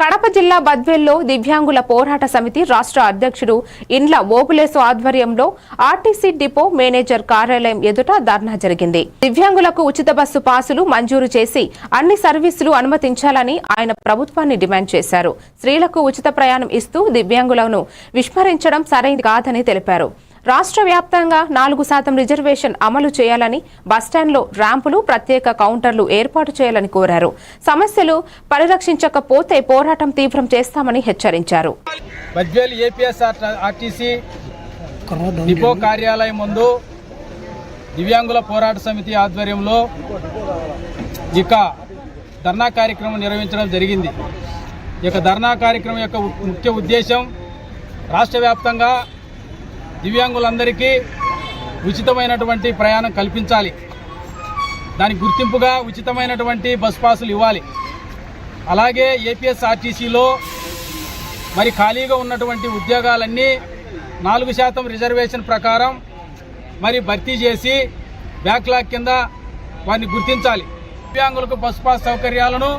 కడప జిల్లా బద్వేల్లో దివ్యాంగుల పోరాట సమితి రాష్ట్ర అధ్యక్షుడు ఇండ్ల ఓబులేసు ఆధ్వర్యంలో ఆర్టీసీ డిపో మేనేజర్ కార్యాలయం ఎదుట ధర్నా జరిగింది. దివ్యాంగులకు ఉచిత బస్సు పాసులు మంజూరు చేసి అన్ని సర్వీసులు అనుమతించాలని ఆయన ప్రభుత్వాన్ని డిమాండ్ చేశారు. స్త్రీలకు ఉచిత ప్రయాణం ఇస్తూ దివ్యాంగులను విస్మరించడం సరైనది కాదని తెలిపారు. రాష్ట్ర వ్యాప్తంగా 4% రిజర్వేషన్ అమలు చేయాలని, బస్టాండ్లో ర్యాంపులు, ప్రత్యేక కౌంటర్లు ఏర్పాటు చేయాలని కోరారు. సమస్యలు పరిరక్షించకపోతే పోరాటం తీవ్రం చేస్తామని హెచ్చరించారు. బద్వేల్ ఏపీఎస్ఆర్టీసీ డిపో కార్యాలయం ముందు దివ్యాంగుల పోరాట సమితి ఆధ్వర్యంలో ఇక ధర్నా కార్యక్రమం నిర్వహించడం జరిగింది. ఇక ధర్నా కార్యక్రమం యొక్క ముఖ్య ఉద్దేశం రాష్ట్ర వ్యాప్తంగా దివ్యాంగులందరికీ ఉచితమైనటువంటి ప్రయాణం కల్పించాలి. దానికి గుర్తింపుగా ఉచితమైనటువంటి బస్ పాసులు ఇవ్వాలి. అలాగే ఏపీఎస్ఆర్టీసీలో మరి ఖాళీగా ఉన్నటువంటి ఉద్యోగాలన్నీ 4% రిజర్వేషన్ ప్రకారం మరి భర్తీ చేసి బ్యాక్లాగ్ కింద వారిని గుర్తించాలి. దివ్యాంగులకు బస్ పాస్ సౌకర్యాలను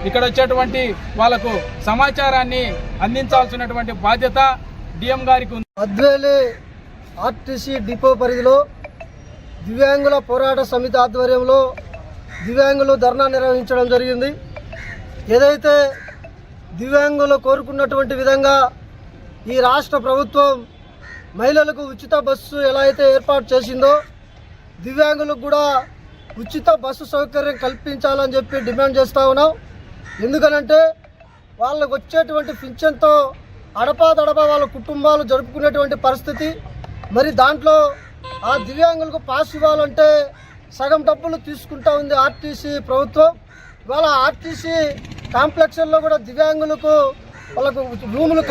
ఇక్కడ వచ్చేటువంటి వాళ్లకు సమాచారాన్ని అందించాల్సినటువంటి బాధ్యత డిఎం గారికి ఉంది. బద్వేలు ఆర్టీసీ డిపో పరిధిలో దివ్యాంగుల పోరాట సమితి ఆధ్వర్యంలో దివ్యాంగులు ధర్నా నిర్వహించడం జరిగింది. ఏదైతే దివ్యాంగులు కోరుకున్నటువంటి విధంగా ఈ రాష్ట్ర ప్రభుత్వం మహిళలకు ఉచిత బస్సు ఎలా అయితే ఏర్పాటు చేసిందో దివ్యాంగులకు కూడా ఉచిత బస్సు సౌకర్యం కల్పించాలని చెప్పి డిమాండ్ చేస్తూ ఉన్నాం. ఎందుకనంటే వాళ్ళకు వచ్చేటువంటి పింఛన్తో అడపాదడపా వాళ్ళ కుటుంబాలు జరుపుకునేటువంటి పరిస్థితి. మరి దాంట్లో ఆ దివ్యాంగులకు పాస్ ఇవ్వాలంటే సగం డబ్బులు తీసుకుంటా ఉంది ఆర్టీసీ ప్రభుత్వం. ఇవాళ ఆర్టీసీ కాంప్లెక్స్లో కూడా దివ్యాంగులకు వాళ్ళకు రూములు